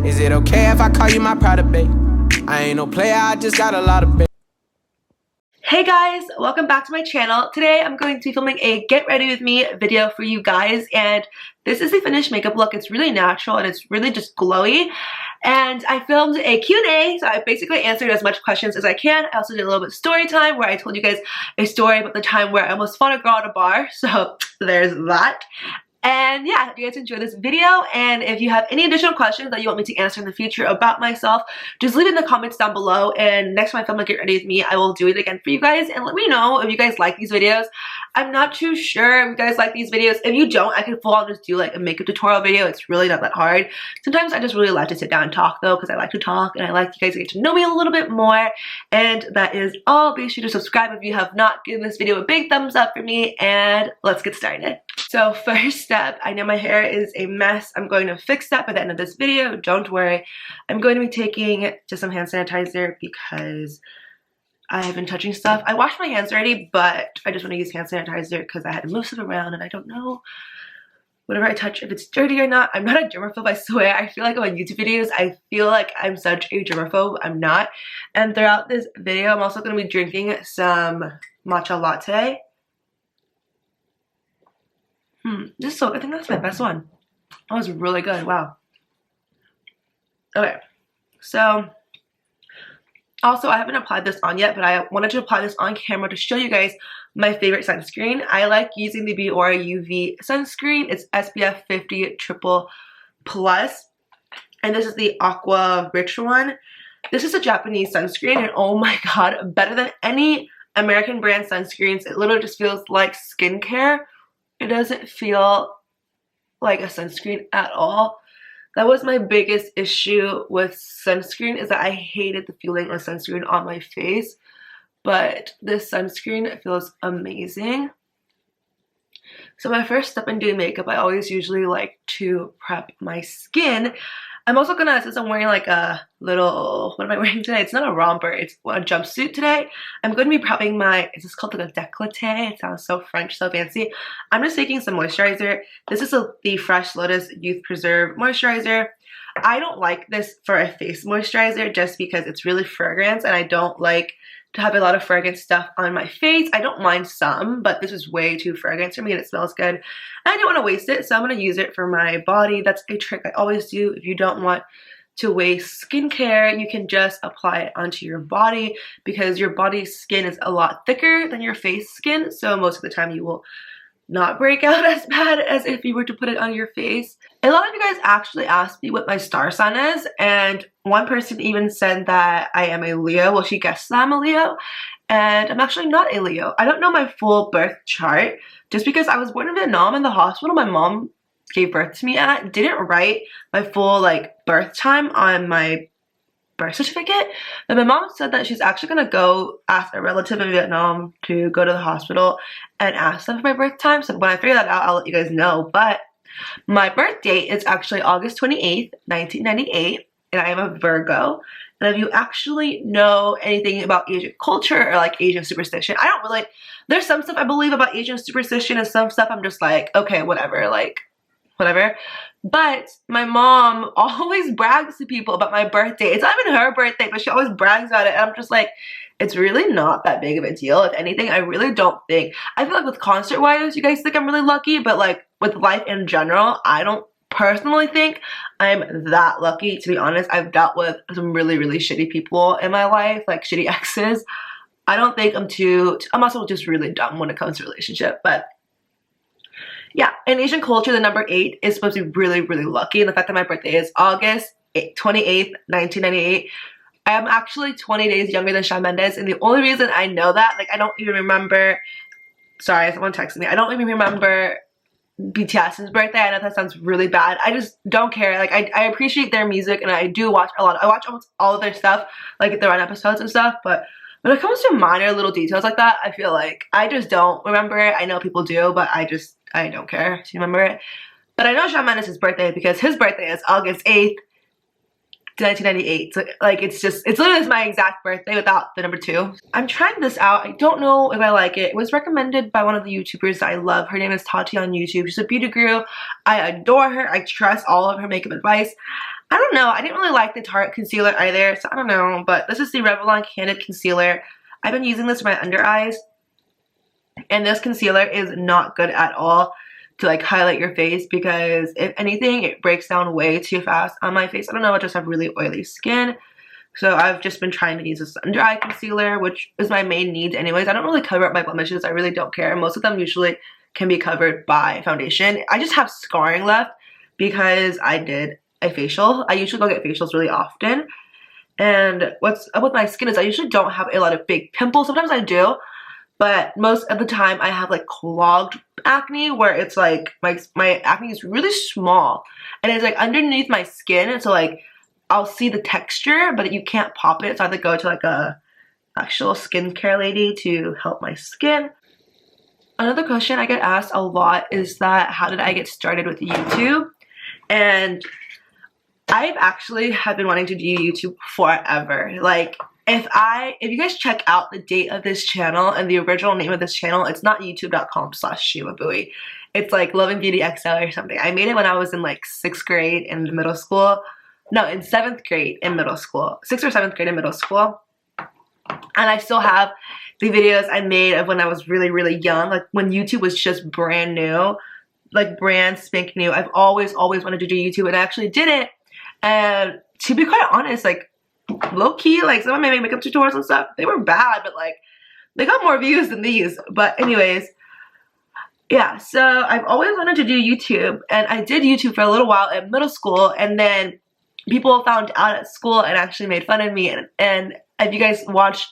Is it okay if I call you my pride, babe? I ain't no player, I just got a lot of babe. Hey guys, welcome back to my channel. Today I'm going to be filming a get ready with me video for you guys, and this is the finished makeup look. It's really natural and it's really just glowy. And I filmed a Q&A, so I basically answered as much questions as I can. I also did a little bit of story time where I told you guys a story about the time where I almost fought a girl at a bar, so there's that. And yeah, I hope you guys enjoy this video, and if you have any additional questions that you want me to answer in the future about myself, just leave it in the comments down below, and next time I film a Get Ready With Me, I will do it again for you guys, and let me know if you guys like these videos. I'm not too sure if you guys like these videos. If you don't, I can full on just do like a makeup tutorial video. It's really not that hard. Sometimes I just really like to sit down and talk though, because I like to talk, and I like you guys to get to know me a little bit more, and that is all. Be sure to subscribe if you have not. Give this video a big thumbs up for me, and let's get started. So first step, I know my hair is a mess. I'm going to fix that by the end of this video. Don't worry. I'm going to be taking just some hand sanitizer because I have been touching stuff. I washed my hands already, but I just want to use hand sanitizer because I had to move stuff around and I don't know whatever I touch if it's dirty or not. I'm not a germaphobe, I swear. I feel like on YouTube videos, I feel like I'm such a germaphobe. I'm not. And throughout this video, I'm also going to be drinking some matcha latte. This is so, I think that's my best one. That was really good. Wow. Okay. So, also, I haven't applied this on yet, but I wanted to apply this on camera to show you guys my favorite sunscreen. I like using the Biora UV sunscreen. It's SPF 50 triple plus. And this is the Aqua Rich one. This is a Japanese sunscreen, and oh my god, better than any American brand sunscreens. It literally just feels like skincare. It doesn't feel like a sunscreen at all. That was my biggest issue with sunscreen, is that I hated the feeling of sunscreen on my face. But this sunscreen feels amazing. So my first step in doing makeup, I always usually like to prep my skin. I'm also gonna, since I'm wearing like a little, what am I wearing today? It's not a romper, it's a jumpsuit today. I'm going to be prepping my, is this called like a décolleté? It sounds so French, so fancy. I'm just taking some moisturizer. This is the Fresh Lotus Youth Preserve Moisturizer. I don't like this for a face moisturizer just because it's really fragrance, and I don't like to have a lot of fragrance stuff on my face. I don't mind some, but this is way too fragrance for me and it smells good. And I don't want to waste it, so I'm going to use it for my body. That's a trick I always do. If you don't want to waste skincare, you can just apply it onto your body because your body's skin is a lot thicker than your face skin. So most of the time you will not break out as bad as if you were to put it on your face. A lot of you guys actually asked me what my star sign is, and one person even said that I am a Leo. Well, she guessed that I'm a Leo, and I'm actually not a Leo. I don't know my full birth chart just because I was born in Vietnam, and the hospital my mom gave birth to me at didn't write my full like birth time on my birth certificate. But my mom said that she's actually gonna go ask a relative in Vietnam to go to the hospital and ask them for my birth time. So when I figure that out, I'll let you guys know. But my birth date is actually August 28th, 1998, and I am a Virgo. And if you actually know anything about Asian culture or like Asian superstition, I don't really, there's some stuff I believe about Asian superstition and some stuff I'm just like, okay, whatever, like whatever. But my mom always brags to people about my birthday. It's not even her birthday, but she always brags about it. And I'm just like, it's really not that big of a deal. If anything, I really don't think. I feel like with concert wise, you guys think I'm really lucky, but like with life in general, I don't personally think I'm that lucky. To be honest, I've dealt with some really, really shitty people in my life, like shitty exes. I don't think I'm also just really dumb when it comes to relationship, but yeah, in Asian culture, the number 8 is supposed to be really, really lucky. And the fact that my birthday is August 28th, 1998, I am actually 20 days younger than Shawn Mendes. And the only reason I know that, like, I don't even remember, sorry, someone texted me. I don't even remember BTS's birthday. I know that sounds really bad. I just don't care. Like, I appreciate their music and I do watch a lot. I watch almost all of their stuff, like their own episodes and stuff. But when it comes to minor little details like that, I feel like I just don't remember it. I know people do, but I don't care to remember it. But I know Shawn Mendes' birthday because his birthday is August 8th, 1998. So like it's literally my exact birthday without the number 2. I'm trying this out. I don't know if I like it. It was recommended by one of the YouTubers that I love. Her name is Tati on YouTube. She's a beauty guru. I adore her. I trust all of her makeup advice. I don't know. I didn't really like the Tarte concealer either, so I don't know. But this is the Revlon Candid Concealer. I've been using this for my under eyes. And this concealer is not good at all to like highlight your face, because if anything, it breaks down way too fast on my face. I don't know, I just have really oily skin. So I've just been trying to use this under eye concealer, which is my main need anyways. I don't really cover up my blemishes. I really don't care. Most of them usually can be covered by foundation. I just have scarring left because I did a facial. I usually go get facials really often. And what's up with my skin is I usually don't have a lot of big pimples. Sometimes I do, but most of the time I have like clogged acne, where it's like my acne is really small and it's like underneath my skin. And so like I'll see the texture, but you can't pop it. So I have to go to like a actual skincare lady to help my skin. Another question I get asked a lot is that how did I get started with YouTube? And I've actually have been wanting to do YouTube forever. Like if you guys check out the date of this channel and the original name of this channel, it's not youtube.com/ShilaBui. It's like Love and Beauty XL or something. I made it when I was in like 6th grade in middle school. No, in 7th grade in middle school. 6th or 7th grade in middle school. And I still have the videos I made of when I was really, really young. Like when YouTube was just brand new. Like brand spank new. I've always wanted to do YouTube, and I actually did it. And to be quite honest, like low-key, like some of my makeup tutorials and stuff, they were bad, but like they got more views than these. But anyways, yeah, so I've always wanted to do YouTube, and I did YouTube for a little while in middle school, and then people found out at school and actually made fun of me. And if you guys watched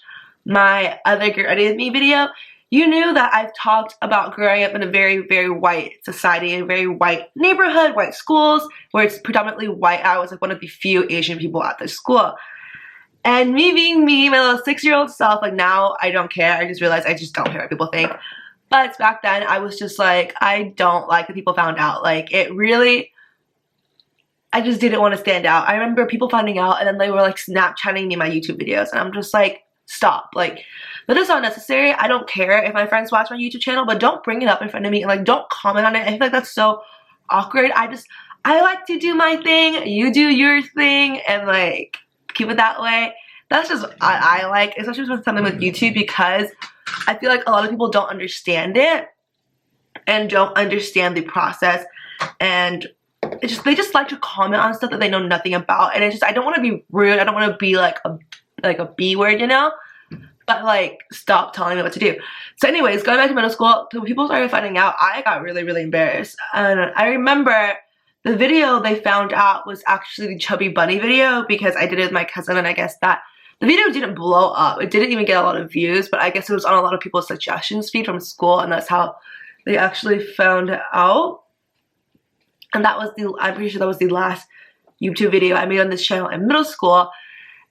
my other Get Ready With Me video, you knew that I've talked about growing up in a very, very white society, a very white neighborhood, white schools, where it's predominantly white. I was like one of the few Asian people at the school. And me being me, my little 6-year-old self, like now I don't care. I just realized I just don't care what people think. But back then I was just like, I don't like that people found out. Like it really, I just didn't want to stand out. I remember people finding out and then they were like Snapchatting me my YouTube videos, and I'm just like, stop. Like that is not necessary. I don't care if my friends watch my YouTube channel, but don't bring it up in front of me and like don't comment on it. I feel like that's so awkward. I like to do my thing, you do your thing, and like keep it that way. That's just what I like, especially with something with YouTube, because I feel like a lot of people don't understand it and don't understand the process, and they just like to comment on stuff that they know nothing about. And it's just, I don't want to be rude. I don't want to be like a B word, you know? But like, stop telling me what to do. So anyways, going back to middle school, so people started finding out, I got really, really embarrassed. And I remember the video they found out was actually the Chubby Bunny video, because I did it with my cousin, and I guess that the video didn't blow up. It didn't even get a lot of views, but I guess it was on a lot of people's suggestions feed from school, and that's how they actually found out. And that was I'm pretty sure that was the last YouTube video I made on this channel in middle school.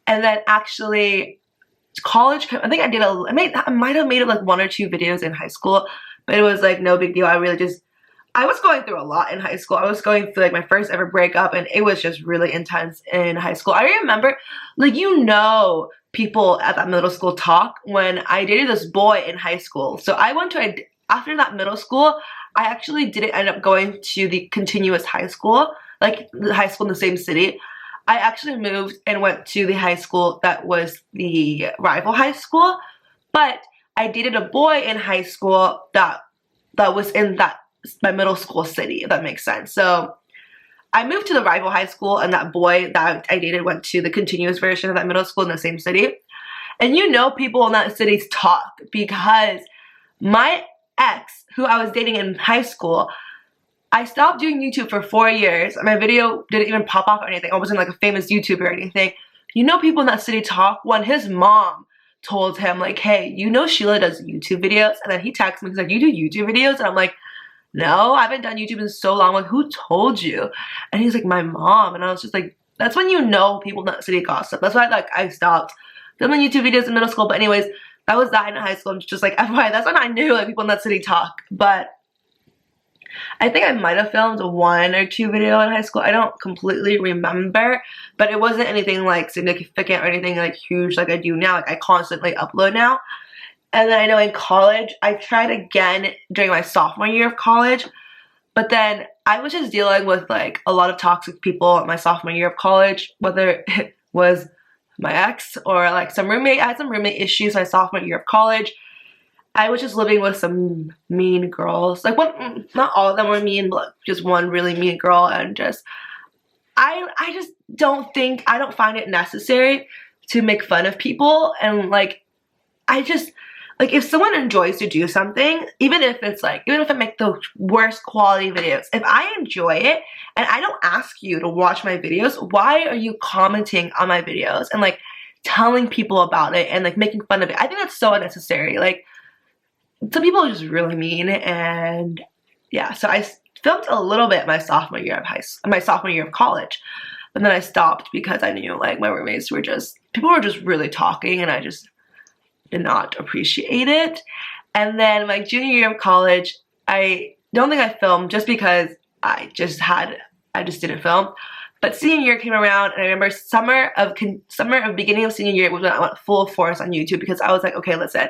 And then actually college, I think I might have made like 1 or 2 videos in high school, but it was like no big deal. I was going through a lot in high school. I was going through like my first ever breakup, and it was just really intense in high school. I remember, like, you know, people at that middle school talk when I dated this boy in high school. So I went to, after that middle school, I actually didn't end up going to the continuous high school, like the high school in the same city. I actually moved and went to the high school that was the rival high school, but I dated a boy in high school that was in my middle school city, if that makes sense. So I moved to the rival high school, and that boy that I dated went to the continuous version of that middle school in the same city. And you know, people in that city talk, because my ex, who I was dating in high school, I stopped doing YouTube for 4 years. My video didn't even pop off or anything. I wasn't like a famous YouTuber or anything. You know, people in that city talk when his mom told him like, hey, you know Shila does YouTube videos? And then he texts me, he's like, you do YouTube videos? And I'm like, no, I haven't done YouTube in so long. I'm like, who told you? And he's like, my mom. And I was just like, that's when you know people in that city gossip. That's why I stopped filming YouTube videos in middle school. But anyways, that was that in high school. I'm just like, FYI, that's when I knew like people in that city talk. But I think I might have filmed 1 or 2 videos in high school. I don't completely remember, but it wasn't anything like significant or anything like huge like I do now. Like I constantly upload now. And then I know in college, I tried again during my sophomore year of college, But then I was just dealing with like a lot of toxic people in my sophomore year of college, whether it was my ex or like some roommate. I had some roommate issues my sophomore year of college. I was just living with some mean girls. Like, not all of them were mean, but just one really mean girl. And just, I just don't find it necessary to make fun of people. And like, like, if someone enjoys to do something, even if I make the worst quality videos, if I enjoy it and I don't ask you to watch my videos, why are you commenting on my videos and like telling people about it and like making fun of it? I think that's so unnecessary. Like, some people are just really mean. And yeah, so I filmed a little bit my sophomore year of college, but then I stopped because I knew like my roommates were people were just really talking, and I just did not appreciate it. And then my junior year of college, I don't think I filmed just because I just didn't film. But senior year came around, and I remember beginning of senior year was when I went full force on YouTube, because I was like, okay, listen,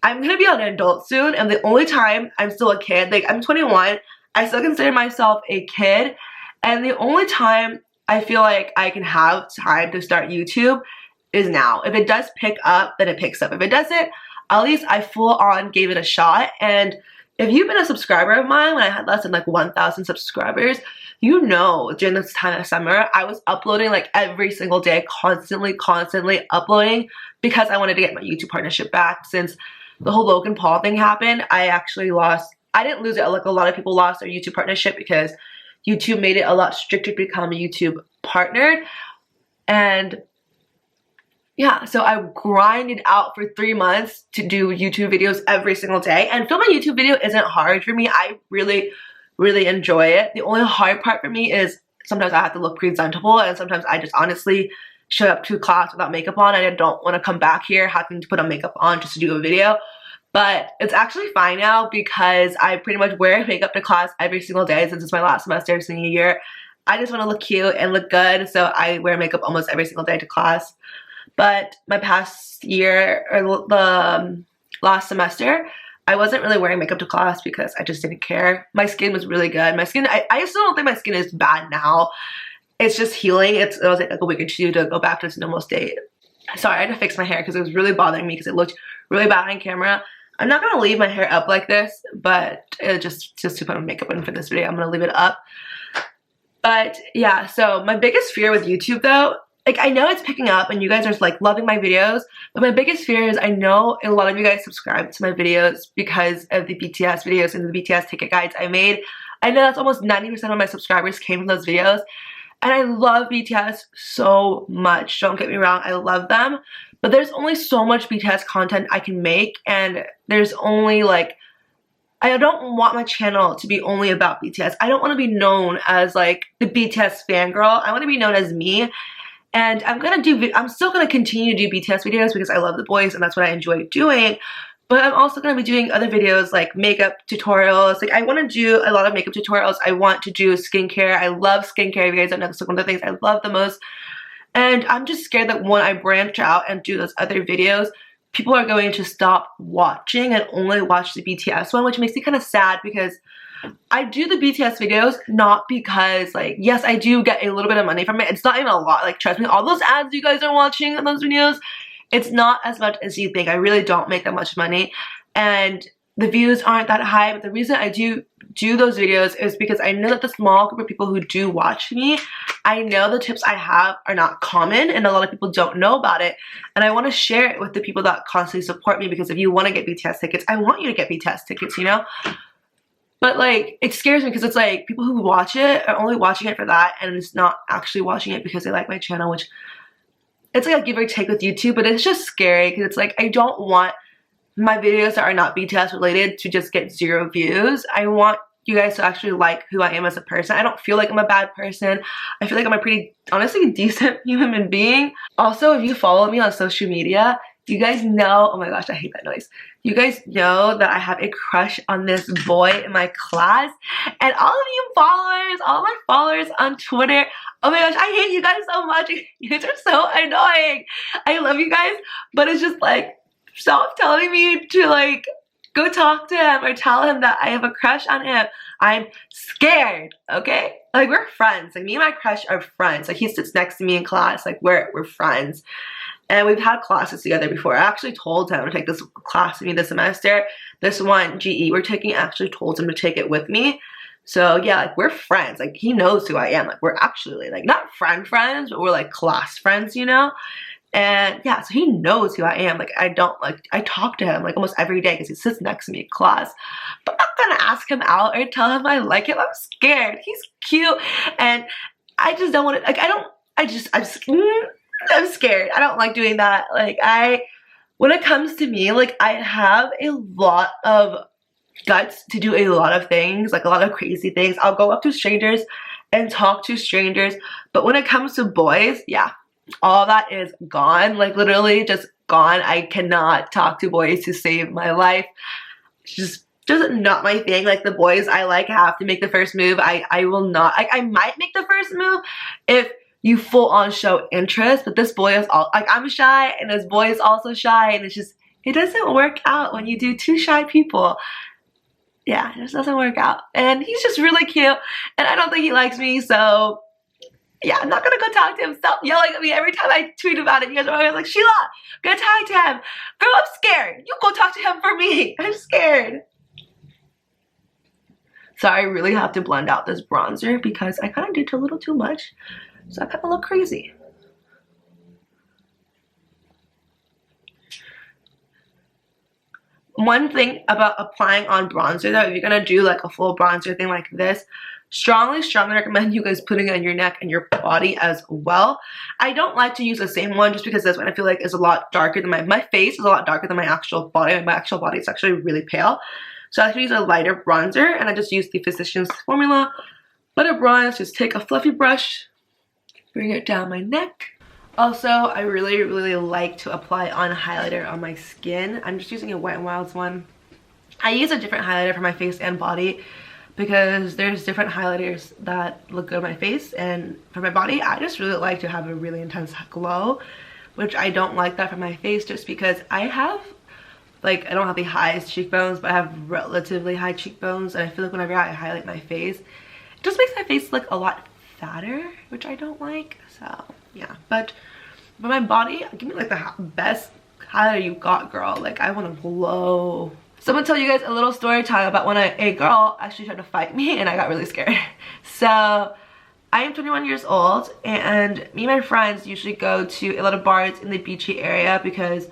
I'm gonna be an adult soon, and the only time I'm still a kid, like I'm 21, I still consider myself a kid, and the only time I feel like I can have time to start YouTube is now. If it does pick up, then it picks up. If it doesn't, at least I full on gave it a shot. And if you've been a subscriber of mine when I had less than like 1,000 subscribers, you know during this time of summer, I was uploading like every single day, constantly uploading, because I wanted to get my YouTube partnership back. Since the whole Logan Paul thing happened, I didn't lose it like a lot of people lost their YouTube partnership, because YouTube made it a lot stricter to become a YouTube partner. And yeah, so I grinded out for 3 months to do YouTube videos every single day. And filming a YouTube video isn't hard for me. I really enjoy it. The only hard part for me is sometimes I have to look presentable, and sometimes I just honestly show up to class without makeup on. I don't want to come back here having to put on makeup on just to do a video. But it's actually fine now, because I pretty much wear makeup to class every single day since it's my last semester of senior year. I just want to look cute and look good, so I wear makeup almost every single day to class. But my past year, or the last semester, I wasn't really wearing makeup to class because I just didn't care. My skin was really good. My skin, I still don't think my skin is bad now. It's just healing. It was like a week or two to go back to its normal state. Sorry, I had to fix my hair because it was really bothering me because it looked really bad on camera. I'm not going to leave my hair up like this, but just to put on makeup on for this video, I'm going to leave it up. But yeah, so my biggest fear with YouTube though, like, I know it's picking up and you guys are like loving my videos, but my biggest fear is I know a lot of you guys subscribe to my videos because of the BTS videos and the BTS ticket guides I made. I know that's almost 90% of my subscribers came from those videos. And I love BTS so much. Don't get me wrong, I love them. But there's only so much BTS content I can make, and there's only like, I don't want my channel to be only about BTS. I don't want to be known as like the BTS fangirl. I want to be known as me. And I'm still gonna continue to do BTS videos because I love the boys and that's what I enjoy doing. But I'm also gonna be doing other videos like makeup tutorials. Like, I want to do a lot of makeup tutorials. I want to do skincare. I love skincare. If you guys don't know, that's one of the things I love the most. And I'm just scared that when I branch out and do those other videos, people are going to stop watching and only watch the BTS one, which makes me kind of sad, because I do the BTS videos not because, like, yes, I do get a little bit of money from it. It's not even a lot. Like, trust me, all those ads you guys are watching in those videos, it's not as much as you think. I really don't make that much money, and the views aren't that high. But the reason I do those videos is because I know that the small group of people who do watch me, I know the tips I have are not common and a lot of people don't know about it, and I want to share it with the people that constantly support me, because if you want to get BTS tickets, I want you to get BTS tickets, you know? But like, it scares me because it's like people who watch it are only watching it for that, and it's not actually watching it because they like my channel, which it's like a give or take with YouTube. But it's just scary because it's like, I don't want my videos that are not BTS related to just get 0 views. I want you guys to actually like who I am as a person. I don't feel like I'm a bad person. I feel like I'm a pretty, honestly, decent human being. Also, if you follow me on social media, you guys know, oh my gosh, I hate that noise. You guys know that I have a crush on this boy in my class. And all of you followers, all my followers on Twitter, oh my gosh, I hate you guys so much. You guys are so annoying. I love you guys, but it's just like, stop telling me to like go talk to him or tell him that I have a crush on him. I'm scared, okay? Like, we're friends. Like, me and my crush are friends. Like, he sits next to me in class. Like, we're friends. And we've had classes together before. I actually told him to take this class with me this semester. This one, GE, we're taking, actually told him to take it with me. So, yeah, like, we're friends. Like, he knows who I am. Like, we're actually, like, not friends, but we're, like, class friends, you know? And, yeah, so he knows who I am. Like, I talk to him, like, almost every day because he sits next to me in class. But I'm not gonna ask him out or tell him I like him. I'm scared. He's cute. And I just don't want to, like, I'm scared. I don't like doing that. Like, when it comes to me, like, I have a lot of guts to do a lot of things, like a lot of crazy things. I'll go up to strangers and talk to strangers. But when it comes to boys, yeah, all that is gone. Like, literally just gone. I cannot talk to boys to save my life. It's just not my thing. Like, the boys I like have to make the first move. I will not. I might make the first move if you full on show interest, but this boy is all like, I'm shy and this boy is also shy, and it's just, it doesn't work out when you do two shy people. Yeah, it just doesn't work out. And he's just really cute, and I don't think he likes me, so yeah, I'm not gonna go talk to him. Stop yelling at me every time I tweet about it. You guys are always like, Sheila, go talk to him. Girl, I'm scared. You go talk to him for me. I'm scared. So I really have to blend out this bronzer because I kind of did a little too much. So I kind of look crazy. One thing about applying on bronzer though, if you're gonna do like a full bronzer thing like this, strongly recommend you guys putting it on your neck and your body as well. I don't like to use the same one just because this one I feel like is a lot darker than my face is a lot darker than my actual body. My actual body is actually really pale. So I have to use a lighter bronzer, and I just use the Physicians Formula. Let it bronze, just take a fluffy brush, bring it down my neck. Also, I really like to apply on highlighter on my skin. I'm just using a Wet n Wild's one. I use a different highlighter for my face and body because there's different highlighters that look good on my face, and for my body, I just really like to have a really intense glow, which I don't like that for my face just because I have, like, I don't have the highest cheekbones, but I have relatively high cheekbones, and I feel like whenever I highlight my face, it just makes my face look a lot fatter, which I don't like. So yeah, but my body, give me like the best highlighter you got, girl. Like, I want to glow. So I'm gonna tell you guys a little story time about when a girl actually tried to fight me and I got really scared. So I am 21 years old, and me and my friends usually go to a lot of bars in the beachy area because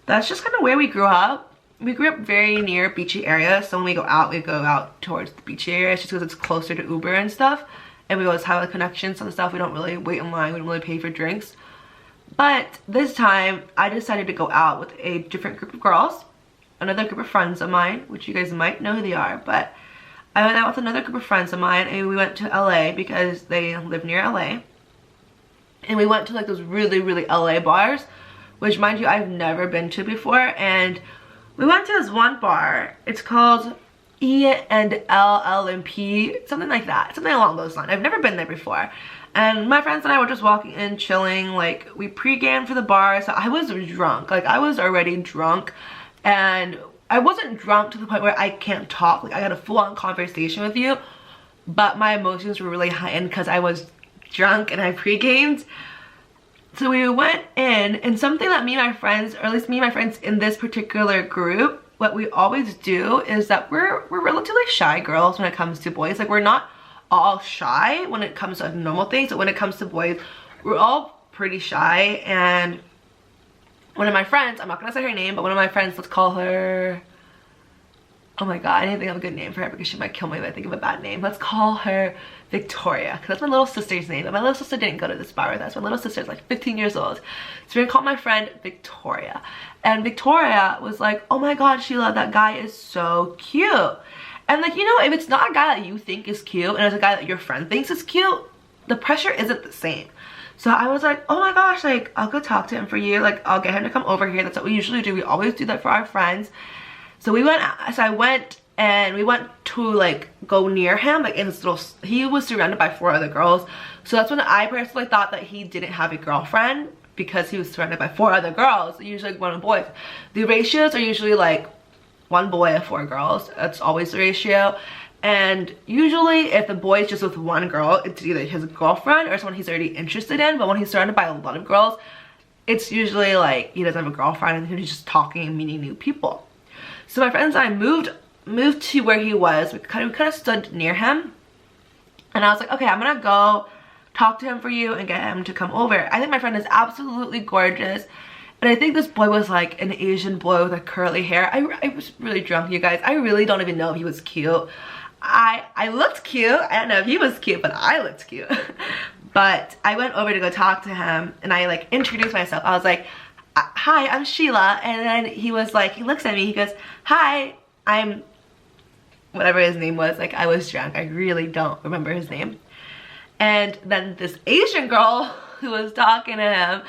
that's just kind of where we grew up. We grew up very near beachy area, so when we go out towards the beachy area just because it's closer to Uber and stuff, and we always have like connections and stuff. We don't really wait in line, we don't really pay for drinks. But this time I decided to go out with a different group of girls, another group of friends of mine, which you guys might know who they are, but I went out with another group of friends of mine, and we went to LA because they live near LA. And we went to like those really LA bars, which mind you I've never been to before. And we went to this one bar, it's called E&L something like that, something along those lines. I've never been there before, and my friends and I were just walking in chilling. Like, we pre-gamed for the bar, so I was drunk. Like, I was already drunk, and I wasn't drunk to the point where I can't talk. Like, I had a full-on conversation with you, but my emotions were really heightened because I was drunk and I pre-gamed. So we went in, and something that me and my friends, or at least me and my friends in this particular group, what we always do is that we're relatively shy girls when it comes to boys. Like, we're not all shy when it comes to normal things, but when it comes to boys, we're all pretty shy. And one of my friends, I'm not gonna say her name, but one of my friends, let's call her, oh my god, I didn't think of a good name for her because she might kill me if I think of a bad name. Let's call her Victoria, because that's my little sister's name, but my little sister didn't go to this bar with us. My little sister's like 15 years old. So we're gonna call my friend Victoria. And Victoria was like, oh my god, Sheila, that guy is so cute. And like, you know, if it's not a guy that you think is cute and it's a guy that your friend thinks is cute, the pressure isn't the same. So I was like, oh my gosh, like, I'll go talk to him for you. Like, I'll get him to come over here. That's what we usually do. We always do that for our friends. So we went, I went to like go near him, like in this little, he was surrounded by 4 other girls. So that's when I personally thought that he didn't have a girlfriend, because he was surrounded by 4 other girls, usually like 1 boys. The ratios are usually like 1 boy and 4 girls. That's always the ratio. And usually if the boy is just with 1 girl, it's either his girlfriend or someone he's already interested in. But when he's surrounded by a lot of girls, it's usually like he doesn't have a girlfriend and he's just talking and meeting new people. So my friends and I moved to where he was. We kind of stood near him. And I was like, okay, I'm gonna go talk to him for you and get him to come over. I think my friend is absolutely gorgeous. And I think this boy was like an Asian boy with like curly hair. I was really drunk, you guys. I really don't even know if he was cute. I looked cute. I don't know if he was cute, but I looked cute. But I went over to go talk to him and I like introduced myself. I was like, hi, I'm Shila. And then he was like, he looks at me, he goes, hi, I'm whatever his name was. Like, I was drunk. I really don't remember his name. And then this Asian girl who was talking to him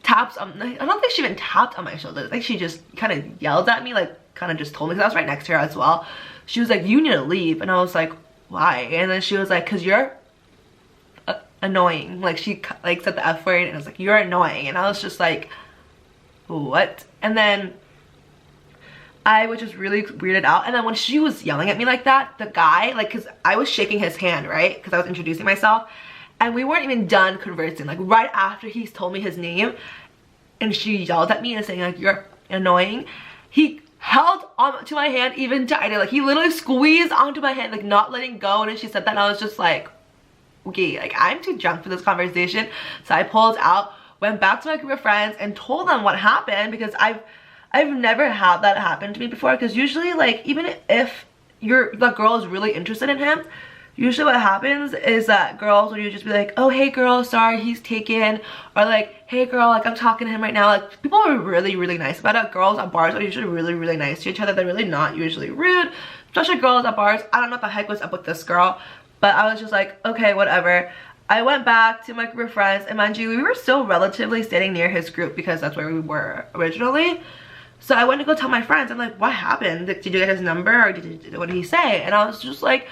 taps on, I don't think she even tapped on my shoulder. Like, she just kind of yelled at me, like kind of just told me, because I was right next to her as well. She was like, you need to leave. And I was like, why? And then she was like, because you're annoying. Like, she like said the F word and I was like, you're annoying. And I was just like, what? And then I was just really weirded out. And then when she was yelling at me like that, the guy, like, because I was shaking his hand, right? Because I was introducing myself. And we weren't even done conversing. Like, right after he told me his name and she yelled at me and saying, like, you're annoying, he held on to my hand even tighter. Like, he literally squeezed onto my hand, like, not letting go. And then she said that and I was just like, okay, like, I'm too drunk for this conversation. So I pulled out, went back to my group of friends and told them what happened, because I've never had that happen to me before. Because usually, like, even if the girl is really interested in him, usually what happens is that girls will just be like, oh, hey girl, sorry, he's taken. Or like, hey girl, like, I'm talking to him right now. Like, people are really, really nice about it. Girls at bars are usually really, really nice to each other. They're really not usually rude, especially girls at bars. I don't know what the heck was up with this girl, but I was just like, okay, whatever. I went back to my group of friends, and mind you, we were still relatively standing near his group because that's where we were originally. So I went to go tell my friends. I'm like, what happened? Did you get his number, or what did he say? And I was just like,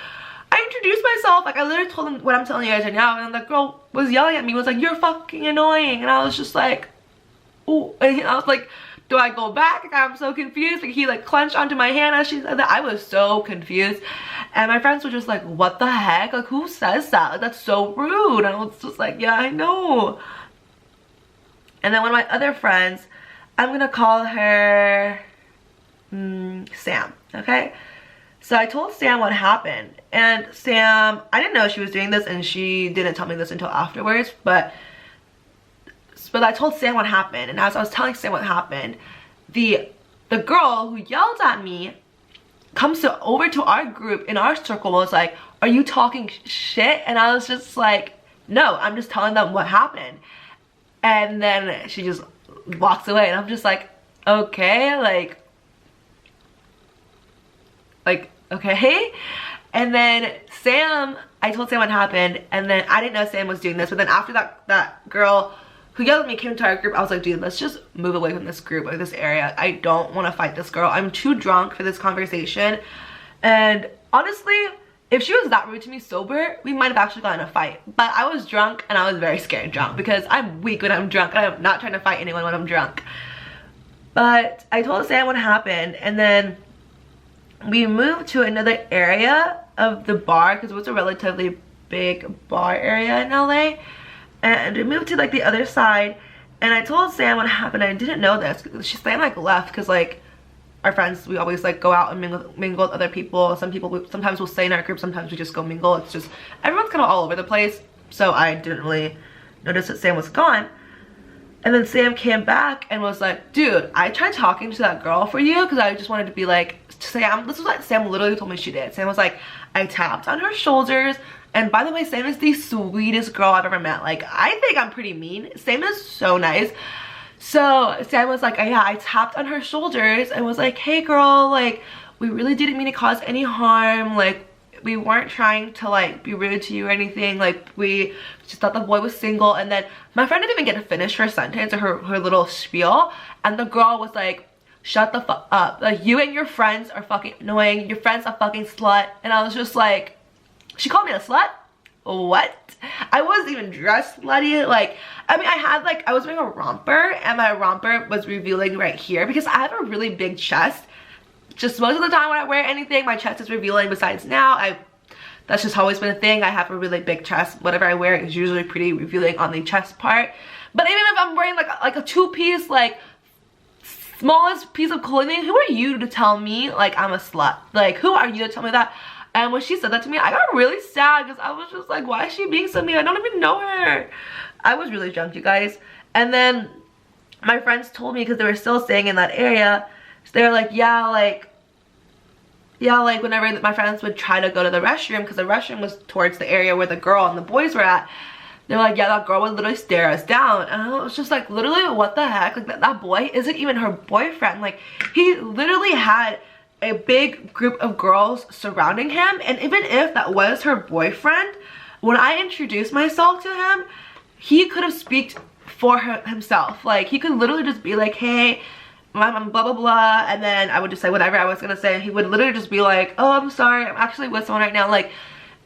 I introduced myself. Like, I literally told him what I'm telling you guys right now. And the girl was yelling at me, was like, you're fucking annoying. And I was just like, oh. And I was like, do I go back? Like, I'm so confused. Like, he like clenched onto my hand as she said that. I was so confused. And my friends were just like, what the heck? Like, who says that? Like, that's so rude. And I was just like, yeah, I know. And then one of my other friends, I'm gonna call her Sam, okay? So I told Sam what happened, and Sam, I didn't know she was doing this, and she didn't tell me this until afterwards, but I told Sam what happened. And as I was telling Sam what happened, the girl who yelled at me comes over to our group in our circle and was like, are you talking shit? And I was just like, no, I'm just telling them what happened. And then she just walks away, and I'm just like, okay, like okay. And then Sam, I told Sam what happened, and then I didn't know Sam was doing this. But then after that girl who yelled at me came to our group, I was like, dude, let's just move away from this group, or this area. I don't want to fight this girl. I'm too drunk for this conversation. And honestly, if she was that rude to me sober, we might have actually gotten in a fight. But I was drunk, and I was very scared drunk, because I'm weak when I'm drunk, and I'm not trying to fight anyone when I'm drunk. But I told Sam what happened, and then we moved to another area of the bar, because it was a relatively big bar area in LA. And we moved to like the other side, and I told Sam what happened. I didn't know this. Sam like left, because like our friends, we always like go out and mingle with other people. Sometimes we'll stay in our group, sometimes we just go mingle. It's just, everyone's kind of all over the place. So I didn't really notice that Sam was gone. And then Sam came back and was like, dude, I tried talking to that girl for you, because I just wanted to be like, Sam, this was what Sam literally told me she did. Sam was like, I tapped on her shoulders. And by the way, Sam is the sweetest girl I've ever met. Like, I think I'm pretty mean. Sam is so nice. So Sam was like, yeah, I tapped on her shoulders and was like, hey girl, like, we really didn't mean to cause any harm. Like, we weren't trying to like be rude to you or anything. Like, we just thought the boy was single. And then my friend didn't even get to finish her sentence or her little spiel. And the girl was like, shut the fuck up. Like, you and your friends are fucking annoying. Your friend's a fucking slut. And I was just like, she called me a slut? What? I wasn't even dressed slutty. Like, I mean, I was wearing a romper, and my romper was revealing right here, because I have a really big chest. just most of the time when I wear anything, my chest is revealing. Besides now, that's just always been a thing. I have a really big chest. Whatever I wear is usually pretty revealing on the chest part. But even if I'm wearing like a two-piece, like smallest piece of clothing, who are you to tell me like I'm a slut? Like, who are you to tell me that? And when she said that to me, I got really sad because I was just like, why is she being so mean? I don't even know her. I was really drunk, you guys. And then my friends told me, because they were still staying in that area, so they were like, yeah, like whenever my friends would try to go to the restroom, because the restroom was towards the area where the girl and the boys were at, they're like, yeah, that girl would literally stare us down. And I was just like, literally, what the heck? Like, that boy isn't even her boyfriend. Like, he literally had a big group of girls surrounding him. And even if that was her boyfriend, when I introduced myself to him, he could have speaked for himself. Like, he could literally just be like, hey, I'm blah blah blah, and then I would just say whatever I was gonna say, and he would literally just be like, oh, I'm sorry, I'm actually with someone right now. Like,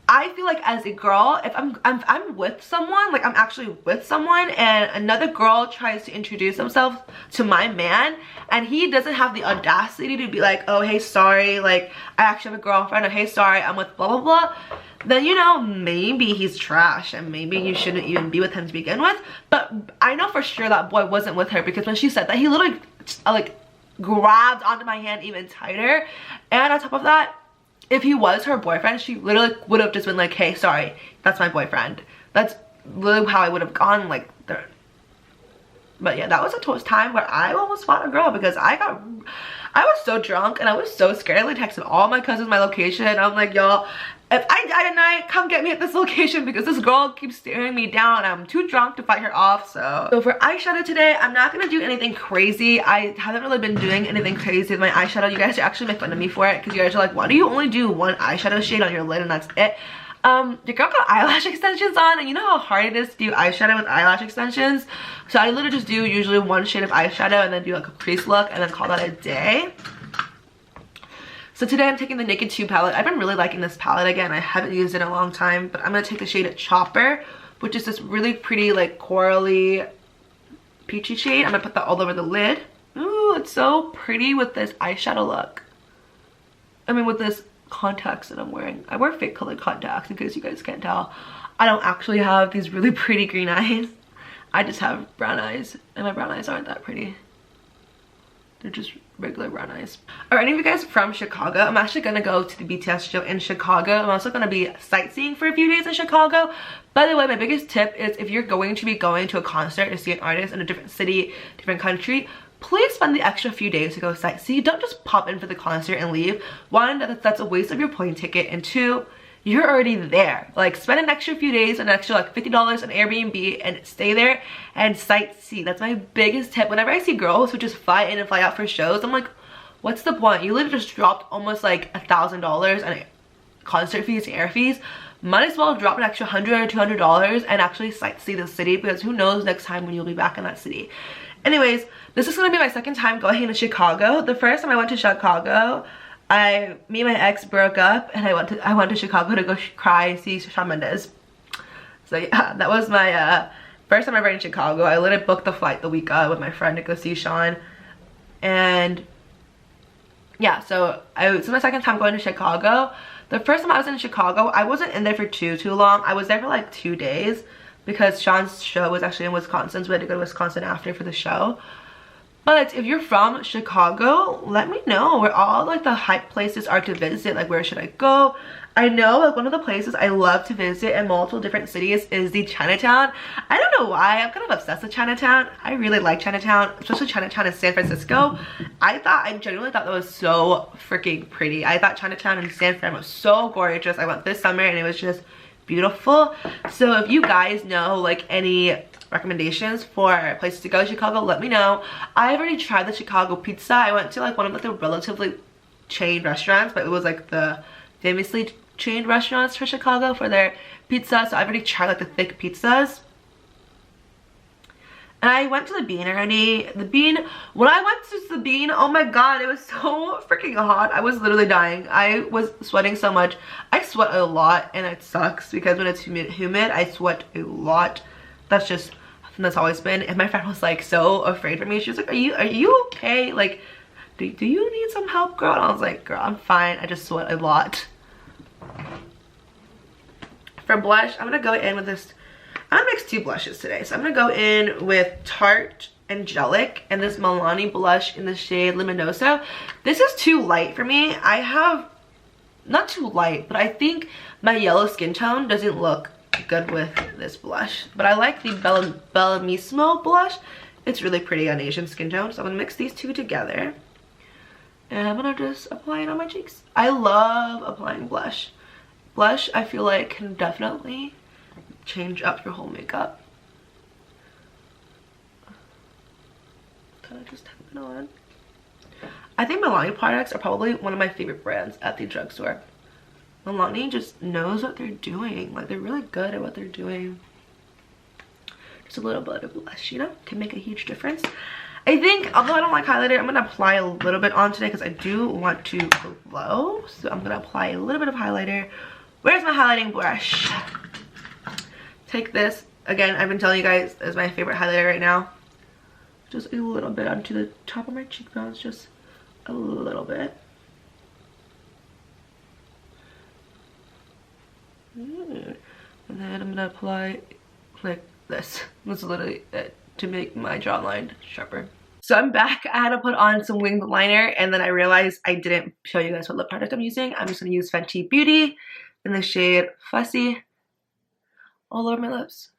I feel like as a girl, if I'm with someone, like I'm actually with someone, and another girl tries to introduce themselves to my man, and he doesn't have the audacity to be like, oh, hey, sorry, like I actually have a girlfriend, or hey, sorry, I'm with blah blah blah, then, you know, maybe he's trash and maybe you shouldn't even be with him to begin with. But I know for sure that boy wasn't with her, because when she said that, he literally like grabbed onto my hand even tighter. And on top of that, if he was her boyfriend, she literally would have just been like, hey, sorry, that's my boyfriend. That's literally how I would have gone, like, there. But yeah, that was a time where I almost fought a girl, because I was so drunk and I was so scared. I like texted all my cousins my location. I'm like, y'all, if I die tonight, come get me at this location, because this girl keeps staring me down. I'm too drunk to fight her off. So for eyeshadow today, I'm not gonna do anything crazy. I haven't really been doing anything crazy with my eyeshadow. You guys actually make fun of me for it, because you guys are like, why do you only do one eyeshadow shade on your lid and that's it? Your girl got eyelash extensions on, and you know how hard it is to do eyeshadow with eyelash extensions. So I literally just do usually one shade of eyeshadow and then do like a crease look and then call that a day. So today I'm taking the Naked 2 palette. I've been really liking this palette again. I haven't used it in a long time, but I'm going to take the shade Chopper, which is this really pretty like corally peachy shade. I'm going to put that all over the lid. Ooh, it's so pretty with this eyeshadow look. I mean, with this contacts that I'm wearing. I wear fake colored contacts, in case you guys can't tell. I don't actually have these really pretty green eyes. I just have brown eyes, and my brown eyes aren't that pretty. They're just regular brown eyes. Are any of you guys from Chicago? I'm actually gonna go to the BTS show in Chicago. I'm also gonna be sightseeing for a few days in Chicago. By the way, my biggest tip is, if you're going to be going to a concert to see an artist in a different city, different country, please spend the extra few days to go sightsee. Don't just pop in for the concert and leave. One, that's a waste of your plane ticket, and two, you're already there. Like, spend an extra few days, an extra like $50 on Airbnb, and stay there and sightsee. That's my biggest tip. Whenever I see girls who just fly in and fly out for shows, I'm like, what's the point? You literally just dropped almost like $1,000 on concert fees and air fees. Might as well drop an extra $100 or $200 and actually sightsee the city, because who knows next time when you'll be back in that city. Anyways, this is gonna be my second time going to Chicago. The first time I went to Chicago, me and my ex broke up, and I went to Chicago to go cry, see Shawn Mendes. So yeah, that was my first time ever in Chicago. I literally booked the flight the week with my friend to go see Shawn, and yeah, so it's my second time going to Chicago. The first time I was in Chicago, I wasn't in there for too long. I was there for like 2 days, because Shawn's show was actually in Wisconsin, so we had to go to Wisconsin after for the show. But if you're from Chicago, let me know where all like the hype places are to visit. Like, where should I go? I know like one of the places I love to visit in multiple different cities is the Chinatown. I don't know why, I'm kind of obsessed with Chinatown. I really like Chinatown, especially Chinatown in San Francisco. I genuinely thought that was so freaking pretty. I thought Chinatown in San Fran was so gorgeous. I went this summer and it was just beautiful. So if you guys know like any recommendations for places to go in Chicago, let me know. I've already tried the Chicago pizza. I went to like one of like the relatively chained restaurants, but it was like the famously chained restaurants for Chicago for their pizza. So I've already tried like the thick pizzas. And I went to the Bean already. The Bean, when I went to the Bean, oh my god, it was so freaking hot. I was literally dying. I was sweating so much. I sweat a lot, and it sucks because when it's humid, I sweat a lot. That's always been. And my friend was like so afraid for me. She was like, are you okay? Like, do you need some help, girl? And I was like, girl, I'm fine. I just sweat a lot. For blush, I'm gonna go in with this. I'm gonna mix 2 blushes today. So I'm gonna go in with Tarte Angelic and this Milani blush in the shade Luminoso. This is too light for me. I have, not too light, but I think my yellow skin tone doesn't look good with this blush. But I like the Bellamismo blush. It's really pretty on Asian skin tone. So I'm gonna mix these 2 together. And I'm gonna just apply it on my cheeks. I love applying blush. Blush, I feel like, can definitely change up your whole makeup. Kind of just tap it on. I think Milani products are probably one of my favorite brands at the drugstore. Milani just knows what they're doing. Like, they're really good at what they're doing. Just a little bit of blush, you know, can make a huge difference. I think, although I don't like highlighter, I'm going to apply a little bit on today because I do want to glow. So I'm going to apply a little bit of highlighter. Where's my highlighting brush? Take this. Again, I've been telling you guys, this is my favorite highlighter right now. Just a little bit onto the top of my cheekbones. Just a little bit. And then I'm going to apply like this. This is literally it to make my jawline sharper. So I'm back. I had to put on some winged liner and then I realized I didn't show you guys what lip product I'm using. I'm just going to use Fenty Beauty in the shade Fussy all over my lips.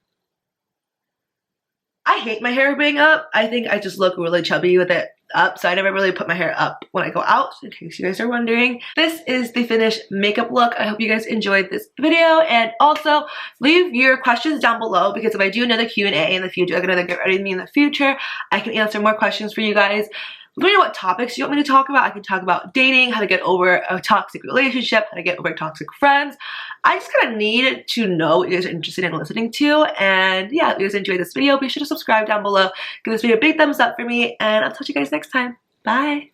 I hate my hair being up. I think I just look really chubby with it up, so I never really put my hair up when I go out, in case you guys are wondering. This is the finished makeup look. I hope you guys enjoyed this video, and also leave your questions down below, because if I do another Q&A in the future, like another Get Ready With Me in the future, I can answer more questions for you guys. Let me know what topics you want me to talk about. I can talk about dating, how to get over a toxic relationship, how to get over toxic friends. I just kind of need to know what you guys are interested in listening to. And yeah, if you guys enjoyed this video, be sure to subscribe down below. Give this video a big thumbs up for me, and I'll talk to you guys next time. Bye.